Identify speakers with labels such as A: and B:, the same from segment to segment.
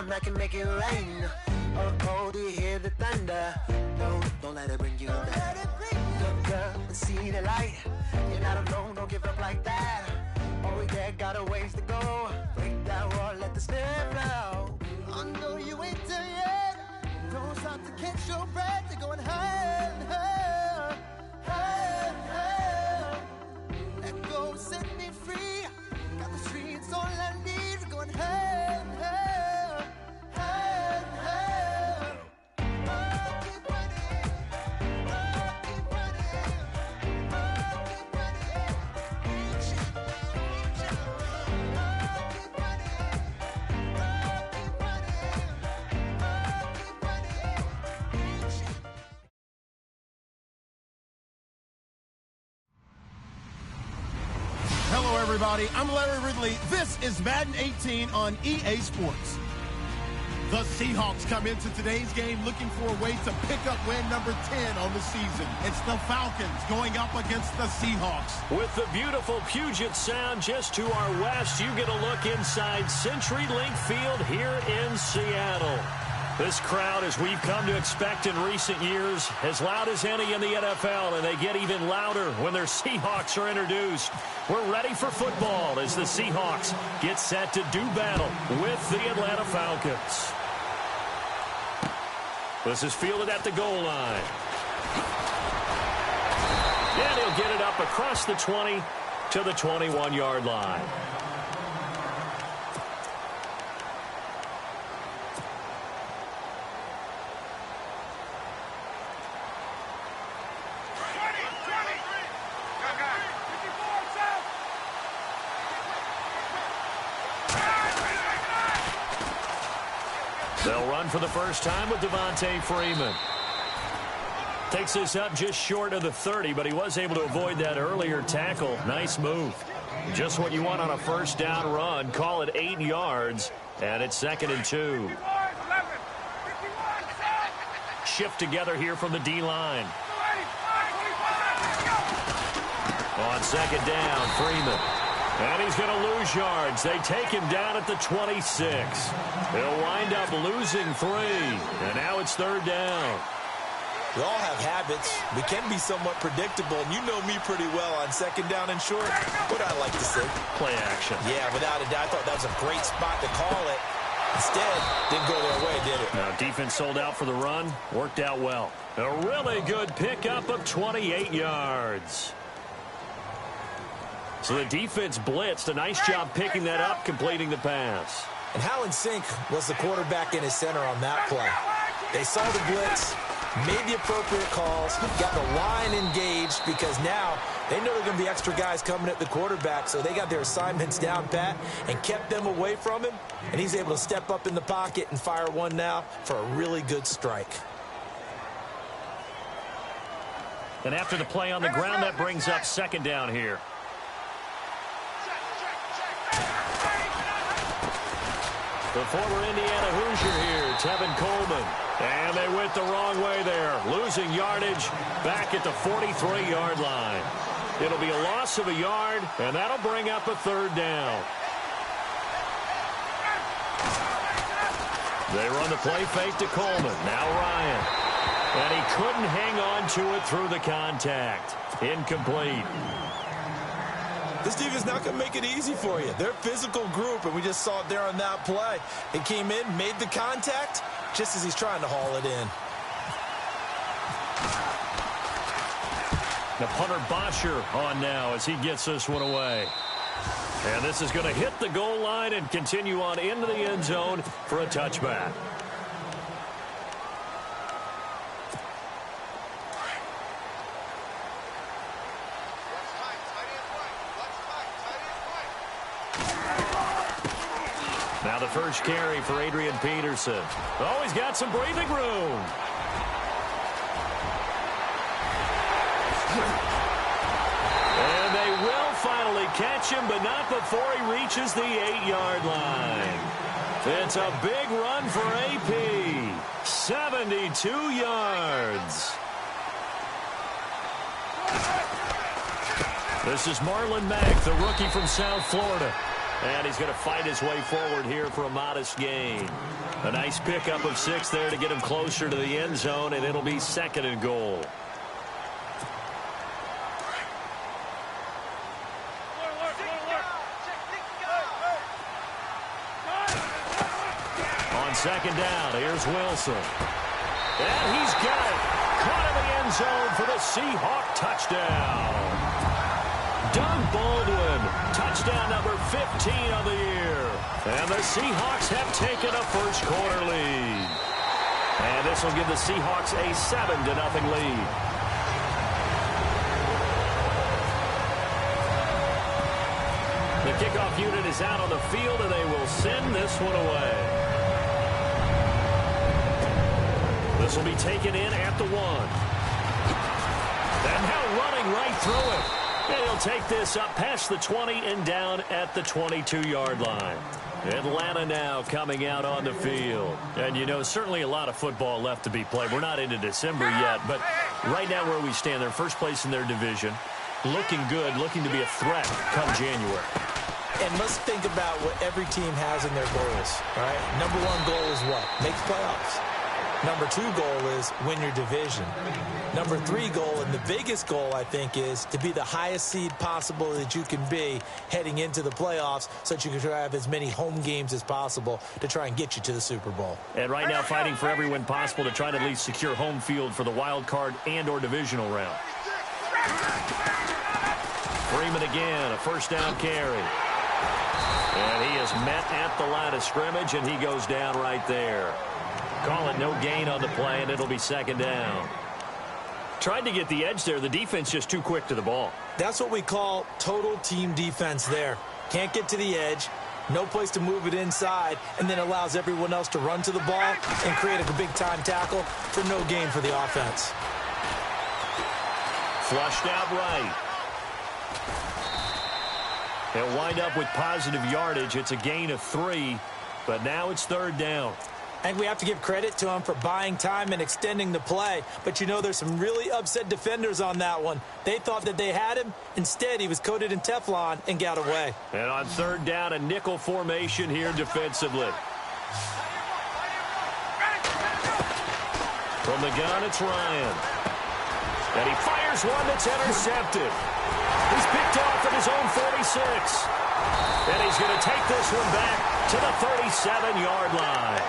A: storm, I can make it rain. Oh, do you hear the thunder? No, don't let it bring you down. Look up and see the light. You're not alone, don't give up like that. Oh yeah, got a ways to go. Break that wall, let the spirit flow. I know you ain't done yet. Don't stop to catch your breath. You're going higher and higher, higher and higher. Let go, set me free. Got the streets all I need. We're going higher and higher, higher and higher. Oh, keep running. Oh, keep running. Oh, keep running. Reach out, reach out. Oh, keep running. Oh, keep running. Oh, keep running. Reach out.
B: Hello, everybody. I'm Larry Ridley. This is Madden 18 on EA Sports. The Seahawks come into today's game looking for a way to pick up win number 10 on the season. It's the Falcons going up against the Seahawks.
C: With the beautiful Puget Sound just to our west, you get a look inside CenturyLink Field here in Seattle. This crowd, as we've come to expect in recent years, as loud as any in the NFL, and they get even louder when their Seahawks are introduced. We're ready for football as the Seahawks get set to do battle with the Atlanta Falcons. This is fielded at the goal line. And he'll get it up across the 20 to the 21-yard line. They'll run for the first time with Devontae Freeman. Takes this up just short of the 30, but he was able to avoid that earlier tackle. Nice move. Just what you want on a first down run. Call it 8 yards, and it's 2nd and 2. Shift together here from the D-line. On 2nd down, Freeman. And he's going to lose yards. They take him down at the 26. He'll wind up losing 3. And now it's 3rd down.
D: We all have habits. We can be somewhat predictable. And you know me pretty well on 2nd down and short. What I like to say?
C: Play action.
D: Yeah, without a doubt. I thought that was a great spot to call it. Instead, didn't go their way, did it?
C: Now, defense sold out for the run. Worked out well. A really good pickup of 28 yards. So the defense blitzed. A nice job picking that up, completing the pass.
D: And how in sync was the quarterback and his center on that play? They saw the blitz, made the appropriate calls, got the line engaged because now they know there are going to be extra guys coming at the quarterback, so they got their assignments down pat and kept them away from him, and he's able to step up in the pocket and fire one now for a really good strike.
C: And after the play on the ground, that brings up 2nd down here. The former Indiana Hoosier here, Tevin Coleman. And they went the wrong way there, losing yardage back at the 43-yard line. It'll be a loss of a yard, and that'll bring up a 3rd down. They run the play fake to Coleman. Now Ryan. And he couldn't hang on to it through the contact. Incomplete.
D: This defense is not going to make it easy for you. They're a physical group, and we just saw it there on that play. He came in, made the contact, just as he's trying to haul it in.
C: The punter Bosher on now as he gets this one away. And this is going to hit the goal line and continue on into the end zone for a touchback. Now the first carry for Adrian Peterson. Oh, he's got some breathing room. And they will finally catch him, but not before he reaches the 8-yard line. It's a big run for AP. 72 yards. This is Marlon Mack, the rookie from South Florida. And he's going to fight his way forward here for a modest gain. A nice pickup of 6 there to get him closer to the end zone, and it'll be 2nd and goal. On 2nd down, here's Wilson. And he's got it. Caught in the end zone for the Seahawk touchdown. Doug Baldwin, touchdown number 15 of the year. And the Seahawks have taken a first-quarter lead. And this will give the Seahawks a 7-0 lead. The kickoff unit is out on the field, and they will send this one away. This will be taken in at the 1. And now running right through it. And he'll take this up past the 20 and down at the 22-yard line. Atlanta now coming out on the field. And, you know, certainly a lot of football left to be played. We're not into December yet, but right now where we stand, they're first place in their division. Looking good, looking to be a threat come January.
D: And let's think about what every team has in their goals, right? Number 1 goal is what? Make playoffs. Number 2 goal is win your division. Number 3 goal, and the biggest goal, I think, is to be the highest seed possible that you can be heading into the playoffs so that you can try to have as many home games as possible to try and get you to the Super Bowl. And right now fighting for every win possible to try to at least secure home field for the wild card and or divisional round. Freeman again, a first down carry. And he is met at the line of scrimmage, and he goes down right there. Call it no gain on the play, and it'll be 2nd down. Tried to get the edge there. The defense just too quick to the ball. That's what we call total team defense there. Can't get to the edge, no place to move it inside, and then allows everyone else to run to the ball and create a big-time tackle for no gain for the offense. Flushed out right. They'll wind up with positive yardage. It's a gain of 3, but now it's 3rd down. I think we have to give credit to him for buying time and extending the play. But, you know, there's some really upset defenders on that one. They thought that they had him. Instead, he was coated in Teflon and got away. And on 3rd down, a nickel formation here defensively. From the gun, it's Ryan. And he fires one that's intercepted. He's picked off at his own 46. And he's going to take this one back to the 37-yard line.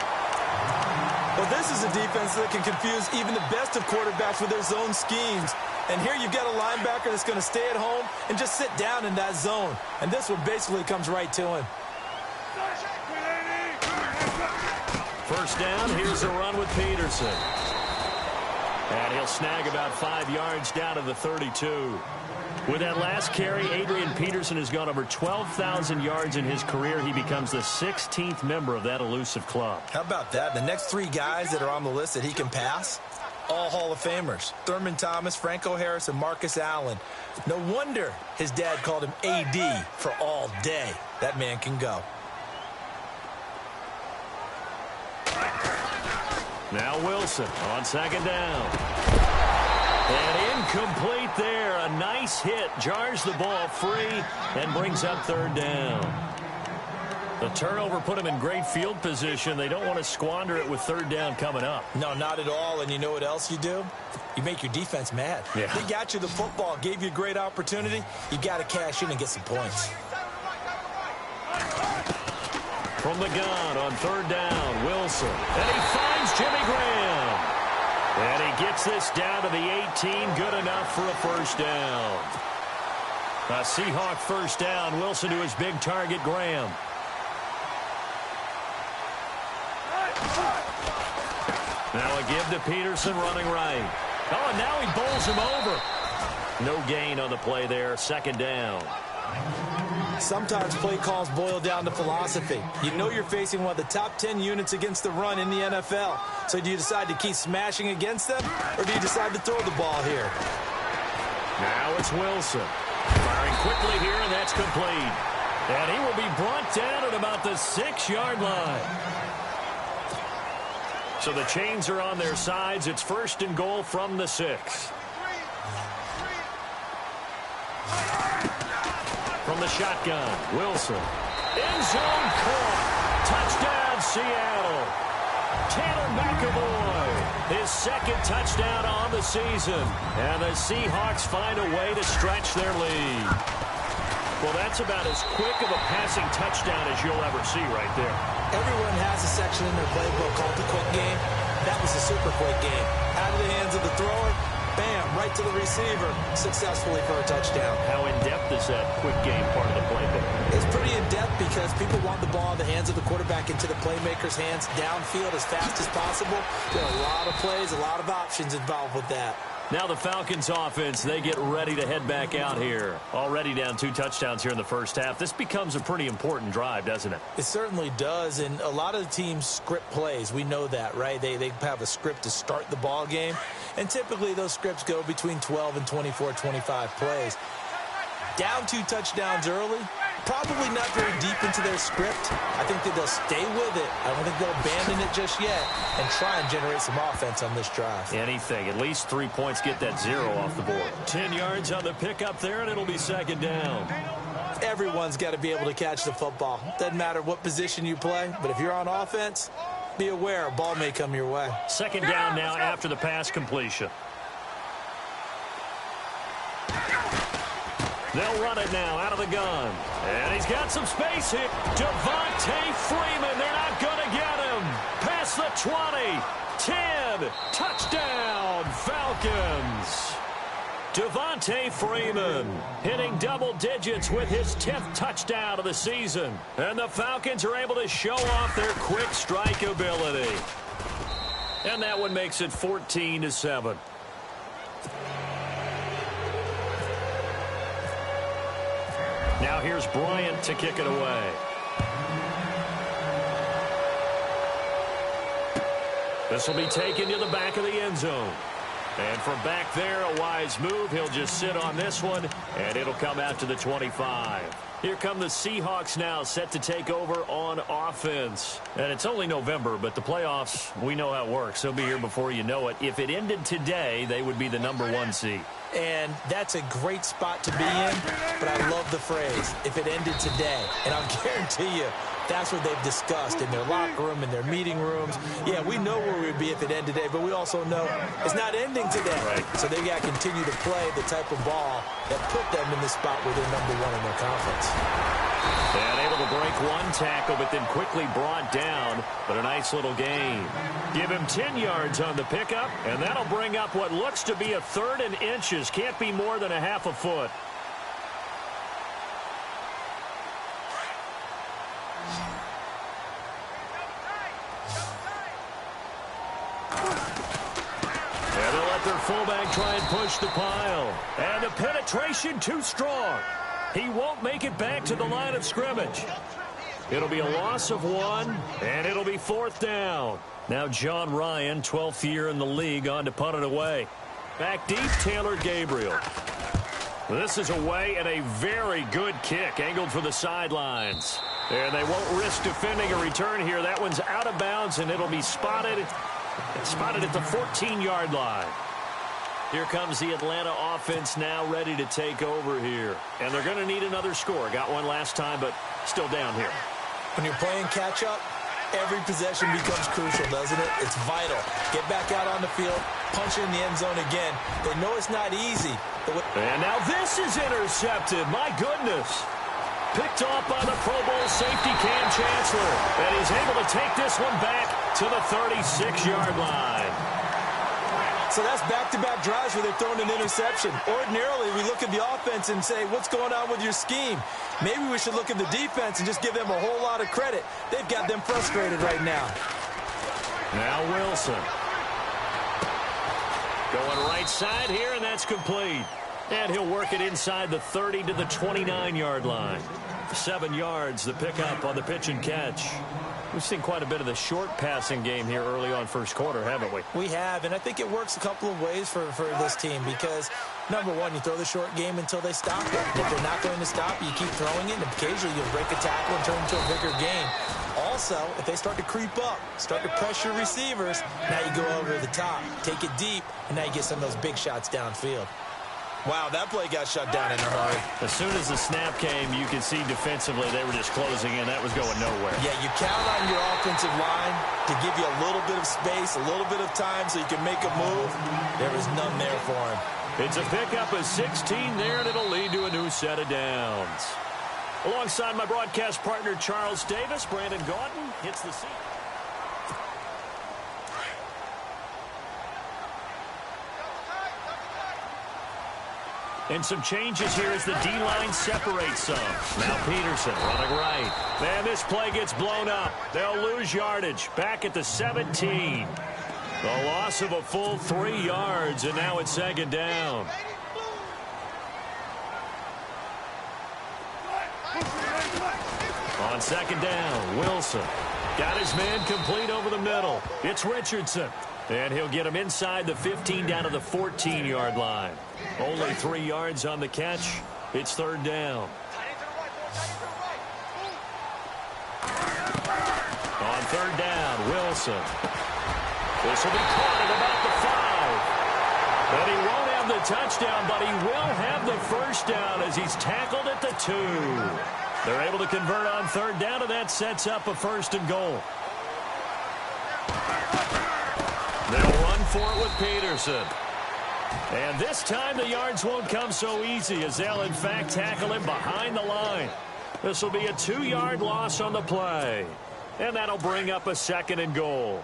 D: Well, this is a defense that can confuse even the best of quarterbacks with their zone schemes. And here you've got a linebacker that's going to stay at home and just sit down in that zone. And this one basically comes right to him. First down, here's a run with Peterson. And he'll snag about 5 yards down to the 32. With that last carry, Adrian Peterson has gone over 12,000 yards in his career. He becomes the 16th member of that elusive club. How about that? The next 3 guys that are on the list that he can pass, all Hall of Famers. Thurman Thomas, Franco Harris, and Marcus Allen. No wonder his dad called him AD for all day. That man can go. Now Wilson on 2nd down. And incomplete there. A nice hit. Jars the ball free and brings up 3rd down. The turnover put him in great field position. They don't want to squander it with 3rd down coming up. No, not at all. And you know what else you do? You make your defense mad. Yeah. They got you the football, gave you a great opportunity. You got to cash in and get some points. From the gun on 3rd down, Wilson. And he finds Jimmy Graham. And he gets this down to the 18, good enough for a first down. A Seahawk first down, Wilson to his big target, Graham. Now a give to Peterson running right. Oh, and now he bowls him over. No gain on the play there, 2nd down. Sometimes play calls boil down to philosophy. You know you're facing one of the top 10 units against the run in the NFL. So do you decide to keep smashing against them, or do you decide to throw the ball here? Now it's Wilson. Firing quickly here, and that's complete. And he will be brought down at about the 6-yard line. So the chains are on their sides. It's 1st and goal from the 6. From the shotgun, Wilson.
C: End zone caught. Touchdown, Seattle. Tanner McAvoy, his second touchdown on the season. And the Seahawks find a way to stretch their lead. Well, that's about as quick of a passing touchdown as you'll ever see right there.
D: Everyone has a section in their playbook called the quick game. That was a super quick game. Out of the hands of the thrower, bam, right to the receiver, successfully for a touchdown.
C: How in-depth is that quick game part of the playbook?
D: It's pretty in-depth because people want the ball in the hands of the quarterback into the playmaker's hands downfield as fast as possible. There are a lot of plays, a lot of options involved with that.
C: Now the Falcons offense, they get ready to head back out here. Already down 2 touchdowns here in the first half. This becomes a pretty important drive, doesn't it?
D: It certainly does, and a lot of the teams script plays. We know that, right? They have a script to start the ball game, and typically those scripts go between 12 and 24, 25 plays. Down 2 touchdowns early, probably not very deep into their script. I think that they'll stay with it. I don't think they'll abandon it just yet and try and generate some offense on this drive.
C: Anything. At least 3 points, get that 0 off the board. 10 yards on the pickup there, and it'll be second down.
D: Everyone's got to be able to catch the football. Doesn't matter what position you play, but if you're on offense, be aware a ball may come your way.
C: Second down now after the pass completion. They'll run it now out of the gun. And he's got some space here. Devontae Freeman, they're not going to get him. Past the 20, 10, touchdown, Falcons. Devontae Freeman hitting double digits with his 10th touchdown of the season. And the Falcons are able to show off their quick strike ability. And that one makes it 14-7. Now here's Bryant to kick it away. This will be taken to the back of the end zone. And from back there, a wise move. He'll just sit on this one, and it'll come out to the 25. Here come the Seahawks now, set to take over on offense. And it's only November, but the playoffs, we know how it works. They'll be here before you know it. If it ended today, they would be the #1 seed.
D: And that's a great spot to be in, but I love the phrase, if it ended today. And I'll guarantee you, that's what they've discussed in their locker room, in their meeting rooms. Yeah, we know where we'd be if it ended today, but we also know it's not ending today.
C: Right.
D: So they've got to continue to play the type of ball that put them in the spot where they're #1 in their conference.
C: And able to break one tackle, but then quickly brought down. But a nice little gain. Give him 10 yards on the pickup, and that'll bring up what looks to be a 3rd and inches. Can't be more than a half a foot. And they'll let their fullback try and push the pile. And the penetration too strong. He won't make it back to the line of scrimmage. It'll be a loss of 1, and it'll be 4th down. Now John Ryan, 12th year in the league, on to punt it away. Back deep, Taylor Gabriel. This is away, and a very good kick, angled for the sidelines. And they won't risk defending a return here. That one's out of bounds, and it'll be spotted at the 14-yard line. Here comes the Atlanta offense now ready to take over here. And they're going to need another score. Got one last time, but still down here.
D: When you're playing catch-up, every possession becomes crucial, doesn't it? It's vital. Get back out on the field, punch it in the end zone again. They know it's not easy.
C: And now this is intercepted. My goodness. Picked off by the Pro Bowl safety Cam Chancellor. And he's able to take this one back to the 36-yard line.
D: So that's back-to-back drives where they're throwing an interception. Ordinarily, we look at the offense and say, what's going on with your scheme? Maybe we should look at the defense and just give them a whole lot of credit. They've got them frustrated right now.
C: Now Wilson. Going right side here, and that's complete. And he'll work it inside the 30 to the 29-yard line. 7 yards, the pickup on the pitch and catch. We've seen quite a bit of the short passing game here early on first quarter, haven't we?
D: We have, and I think it works a couple of ways for this team because, number one, you throw the short game until they stop it. If they're not going to stop you, keep throwing it, and occasionally you'll break a tackle and turn into a bigger gain. Also, if they start to creep up, start to pressure receivers, now you go over the top, take it deep, and now you get some of those big shots downfield. Wow, that play got shut down in a hurry.
C: As soon as the snap came, you could see defensively they were just closing in. That was going nowhere.
D: Yeah, you count on your offensive line to give you a little bit of space, a little bit of time so you can make a move. There was none there for him.
C: It's a pickup of 16 there, and it'll lead to a new set of downs. Alongside my broadcast partner, Charles Davis, Brandon Gaudin hits the seat. And some changes here as the D-line separates some. Now Peterson running right. Man, this play gets blown up. They'll lose yardage. Back at the 17. The loss of a full 3 yards, and now it's second down. On second down, Wilson got his man complete over the middle. It's Richardson. And he'll get him inside the 15 down to the 14-yard line. Only 3 yards on the catch. It's third down. On third down, Wilson. This will be caught at about the 5. And he won't have the touchdown, but he will have the first down as he's tackled at the 2. They're able to convert on third down, and that sets up a first and goal. They'll run for it with Peterson. And this time the yards won't come so easy as they'll, in fact, tackle him behind the line. This will be a 2-yard loss on the play. And that'll bring up a second and goal.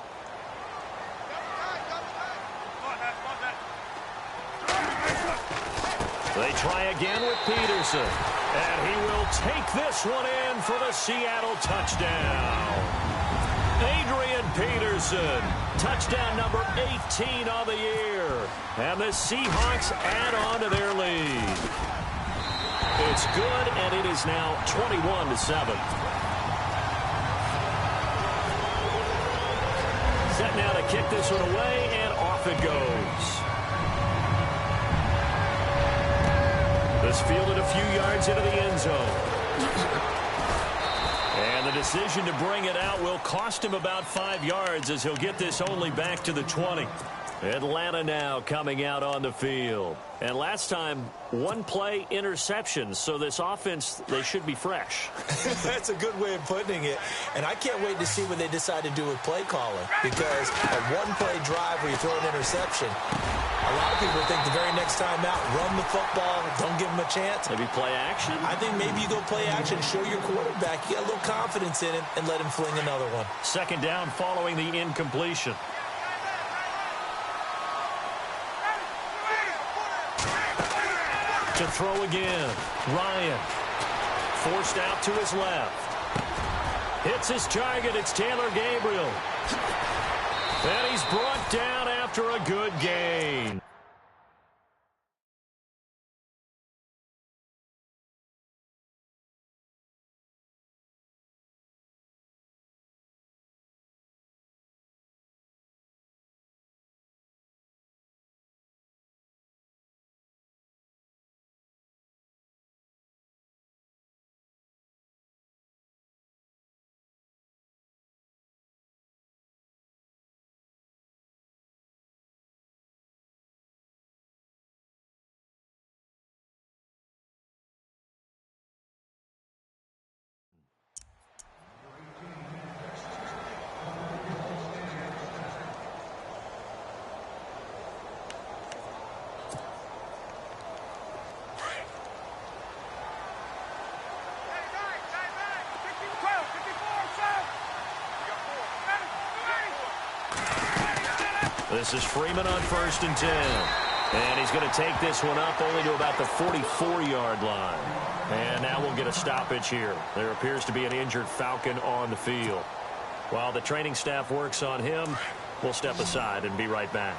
C: They try again with Peterson. And he will take this one in for the Seattle touchdown. Adrian Peterson, touchdown number 18 on the year. And the Seahawks add on to their lead. It's good, and it is now 21-7. Set now to kick this one away, and off it goes. This fielded a few yards into the end zone. And the decision to bring it out will cost him about 5 yards as he'll get this only back to the 20. Atlanta now coming out on the field. And last time, 1-play interceptions, so this offense, they should be fresh.
D: That's a good way of putting it. And I can't wait to see what they decide to do with play calling, because a 1-play drive where you throw an interception, a lot of people think the very next time out, run the football, don't give them a chance.
C: Maybe play action?
D: I think maybe you go play action, show your quarterback, you got a little confidence in him, and let him fling another one.
C: Second down following the incompletion. To throw again. Ryan forced out to his left. Hits his target. It's Taylor Gabriel. And he's brought down after a good gain. This is Freeman on 1st and 10. And he's going to take this one up only to about the 44-yard line. And now we'll get a stoppage here. There appears to be an injured Falcon on the field. While the training staff works on him, we'll step aside and be right back.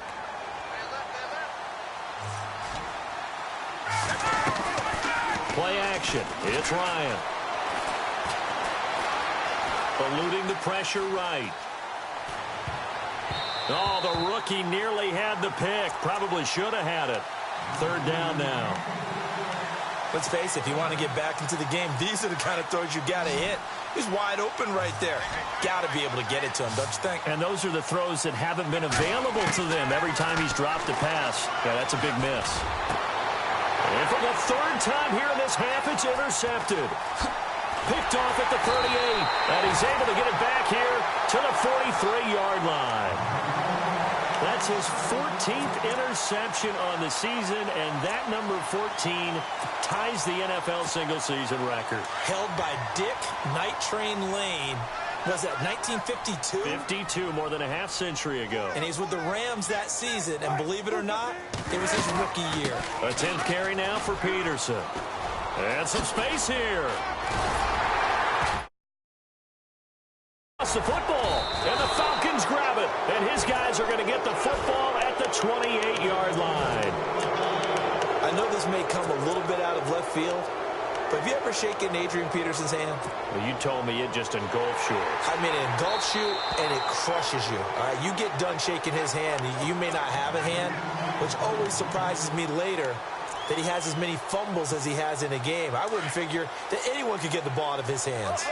C: Play action. It's Ryan. Eluding the pressure right. Oh, the rookie nearly had the pick. Probably should have had it. Third down now.
D: Let's face it, if you want to get back into the game, these are the kind of throws you got to hit. He's wide open right there. Got to be able to get it to him, don't you think?
C: And those are the throws that haven't been available to them every time he's dropped a pass. Yeah, that's a big miss. And for the third time here in this half, it's intercepted. Picked off at the 38, and he's able to get it back here to the 43-yard line. That's his 14th interception on the season, and that number 14 ties the NFL single-season record.
D: Held by Dick Night Train Lane. Was that 1952?
C: 52, more than a half century ago.
D: And he's with the Rams that season, and believe it or not, it was his rookie year.
C: A 10th carry now for Peterson. And some space here. The football, and the Falcons grab it, and his guys are going to get the football at the 28-yard line.
D: I know this may come a little bit out of left field, but have you ever shaken Adrian Peterson's hand?
C: Well, you told me it just engulfs yours.
D: I mean, it engulfs you, and it crushes you. All right, you get done shaking his hand, and you may not have a hand, which always surprises me later that he has as many fumbles as he has in a game. I wouldn't figure that anyone could get the ball out of his hands.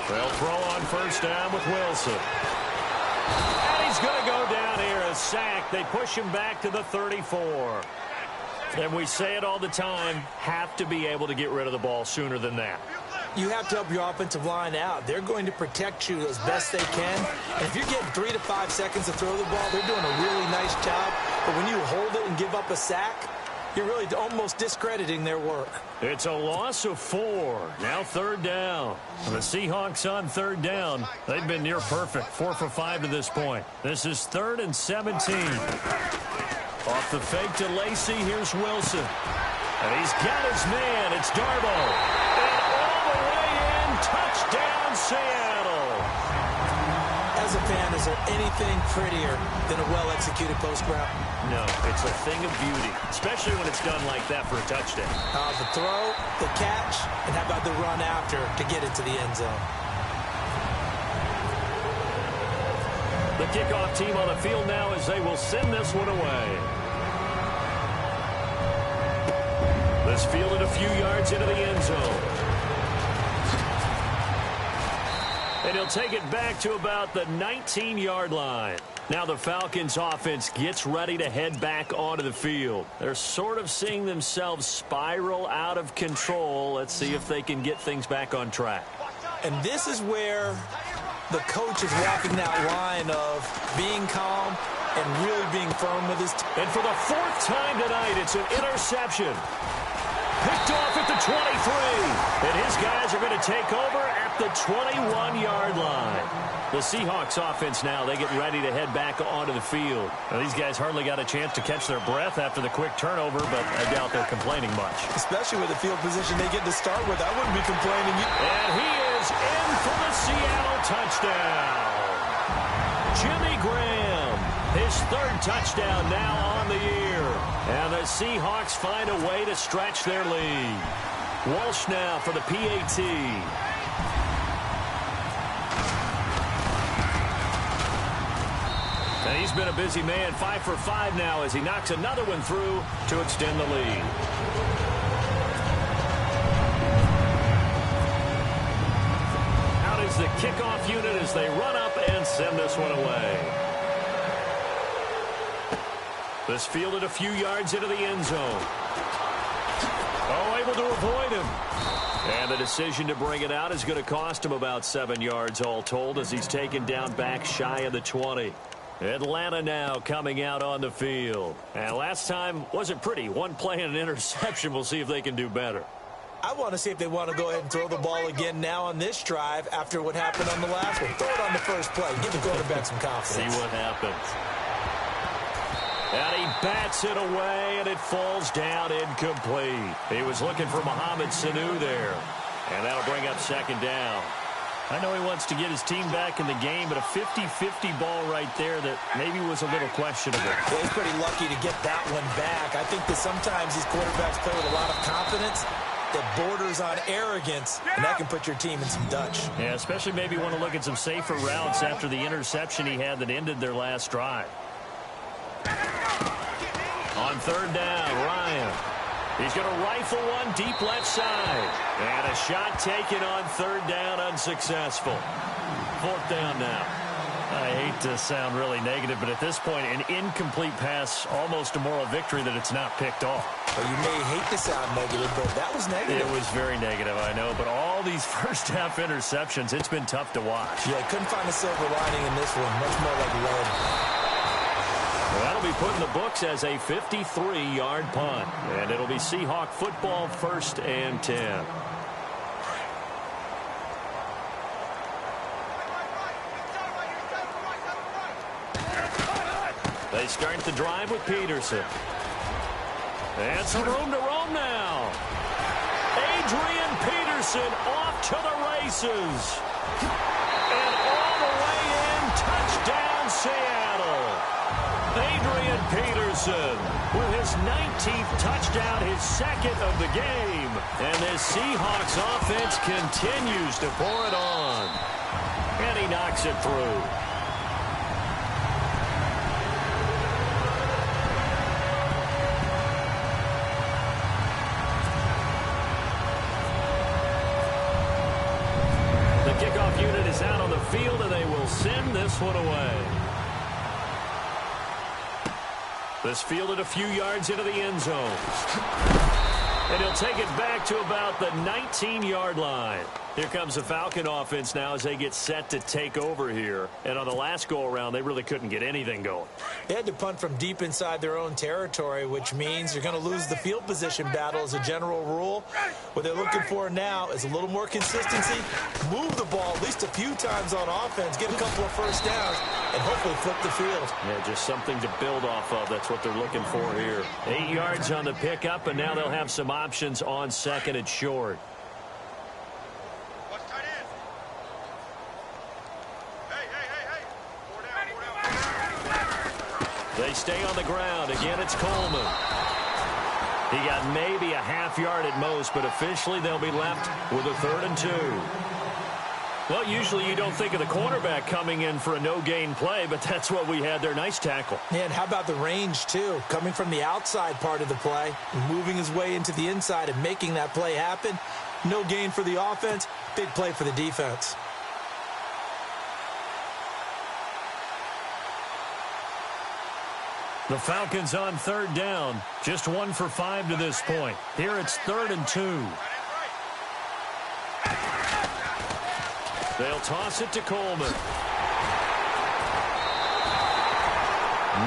C: They'll throw on first down with Wilson. And he's going to go down here, a sack. They push him back to the 34. And we say it all the time, have to be able to get rid of the ball sooner than that.
D: You have to help your offensive line out. They're going to protect you as best they can. And if you're getting 3 to 5 seconds to throw the ball, they're doing a really nice job. But when you hold it and give up a sack, you're really almost discrediting their work.
C: It's a loss of 4. Now third down. The Seahawks on third down. They've been near perfect. 4 for 5 to this point. This is 3rd and 17. Off the fake to Lacy, here's Wilson. And he's got his man. It's Darboh. And all the way in, touchdown Seattle.
D: As a fan, is there anything prettier than a well-executed post route?
C: No, it's a thing of beauty, especially when it's done like that for a touchdown.
D: The throw, the catch, and how about the run after to get into the end zone?
C: The kickoff team on the field now as they will send this one away. This fielded a few yards into the end zone. And he'll take it back to about the 19-yard line. Now the Falcons offense gets ready to head back onto the field. They're sort of seeing themselves spiral out of control. Let's see if they can get things back on track.
D: And this is where the coach is walking that line of being calm and really being firm with his team.
C: And for the 4th time tonight, it's an interception. Picked off at the 23. And his guys are going to take over at the 21-yard line. The Seahawks offense now, they get ready to head back onto the field. Now, these guys hardly got a chance to catch their breath after the quick turnover, but I doubt they're complaining much.
D: Especially with the field position they get to start with. I wouldn't be complaining.
C: And he is in for the Seattle touchdown. Jimmy Graham, his 3rd touchdown now on the year. And the Seahawks find a way to stretch their lead. Walsh now for the PAT. And he's been a busy man, 5 for 5 now as he knocks another one through to extend the lead. Out is the kickoff unit as they run up and send this one away. This fielded a few yards into the end zone. Oh, able to avoid him. And the decision to bring it out is going to cost him about 7 yards all told as he's taken down back shy of the 20. Atlanta now coming out on the field. And last time wasn't pretty. One play and an interception. We'll see if they can do better.
D: I want to see if they want to go ahead and throw the ball again now on this drive after what happened on the last one. Throw it on the first play. Give the quarterback some confidence.
C: See what happens. And he bats it away, and it falls down incomplete. He was looking for Mohamed Sanu there. And that'll bring up 2nd down. I know he wants to get his team back in the game, but a 50-50 ball right there that maybe was a little questionable.
D: Well, he's pretty lucky to get that one back. I think that sometimes these quarterbacks play with a lot of confidence that borders on arrogance, and that can put your team in some Dutch.
C: Yeah, especially maybe want to look at some safer routes after the interception he had that ended their last drive. On 3rd down, Ryan. He's going to rifle one deep left side. And a shot taken on 3rd down, unsuccessful. 4th down now. I hate to sound really negative, but at this point, an incomplete pass, almost a moral victory that it's not picked off.
D: Well, you may hate to sound negative, but that was negative.
C: It was very negative, I know, but all these first-half interceptions, it's been tough to watch.
D: Yeah, I couldn't find a silver lining in this one. Much more like lead.
C: Well, that'll be put in the books as a 53-yard punt, and it'll be Seahawk football 1st and 10. They start the drive with Peterson. And some room to roam now. Adrian Peterson off to the races. And all the way in, touchdown Seattle. Adrian Peterson with his 19th touchdown, his second of the game. And this Seahawks offense continues to pour it on. And he knocks it through. Kickoff unit is out on the field, and they will send this one away. This fielded a few yards into the end zone. And he'll take it back to about the 19-yard line. Here comes the Falcon offense now as they get set to take over here. And on the last go-around, they really couldn't get anything going.
D: They had to punt from deep inside their own territory, which means you're going to lose the field position battle as a general rule. What they're looking for now is a little more consistency, move the ball at least a few times on offense, get a couple of first downs, and hopefully flip the field.
C: Yeah, just something to build off of. That's what they're looking for here. 8 yards on the pickup, and now they'll have some options on second and short. They stay on the ground. Again, it's Coleman. He got maybe a half yard at most, but officially they'll be left with a 3rd and 2. Well, usually you don't think of the cornerback coming in for a no-gain play, but that's what we had there. Nice tackle.
D: And how about the range, too? Coming from the outside part of the play, moving his way into the inside and making that play happen. No gain for the offense, big play for the defense.
C: The Falcons on 3rd down. Just 1 for 5 to this point. Here it's 3rd and 2. They'll toss it to Coleman.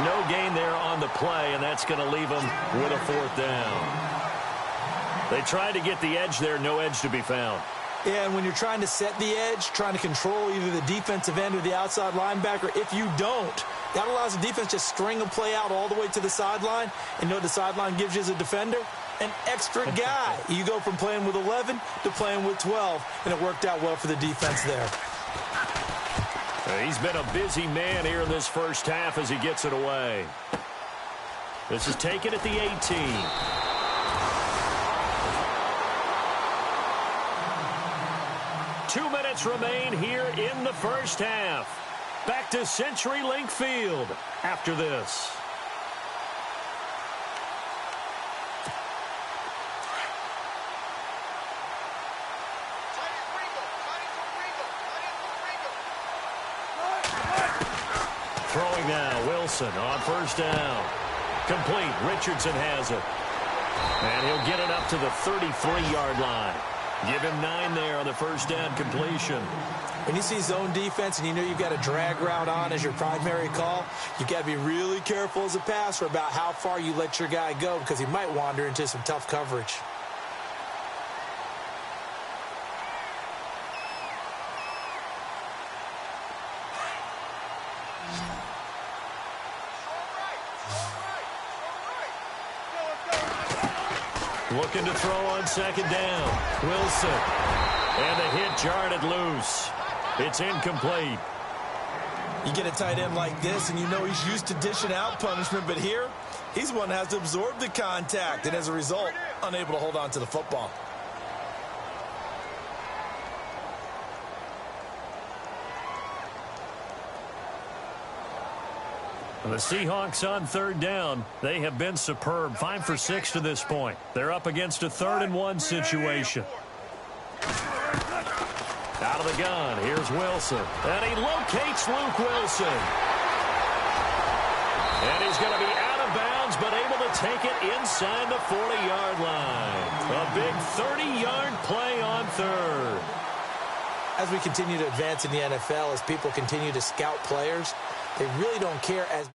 C: No gain there on the play, and that's going to leave them with a 4th down. They tried to get the edge there. No edge to be found.
D: Yeah, and when you're trying to set the edge, trying to control either the defensive end or the outside linebacker, if you don't, that allows the defense to string a play out all the way to the sideline. And you know what the sideline gives you as a defender? An extra guy. You go from playing with 11 to playing with 12, and it worked out well for the defense there.
C: He's been a busy man here in this first half as he gets it away. This is taken at the 18. Two minutes remain here in the first half. Back to CenturyLink Field after this. Throwing now, Wilson on 1st down. Complete. Richardson has it. And he'll get it up to the 33-yard line. Give him 9 there on the 1st down completion.
D: When you see zone defense and you know you've got a drag route on as your primary call, you've got to be really careful as a passer about how far you let your guy go because he might wander into some tough coverage.
C: Looking to throw on 2nd down. Wilson. And the hit jarred it loose. It's incomplete.
D: You get a tight end like this, and you know he's used to dishing out punishment, but here, he's the one that has to absorb the contact, and as a result, unable to hold on to the football.
C: The Seahawks on 3rd down. They have been superb. 5 for 6 to this point. They're up against a 3rd and 1 situation. Out of the gun, here's Wilson. And he locates Luke Wilson. And he's going to be out of bounds, but able to take it inside the 40-yard line. A big 30-yard play on third.
D: As we continue to advance in the NFL, as people continue to scout players, they really don't care as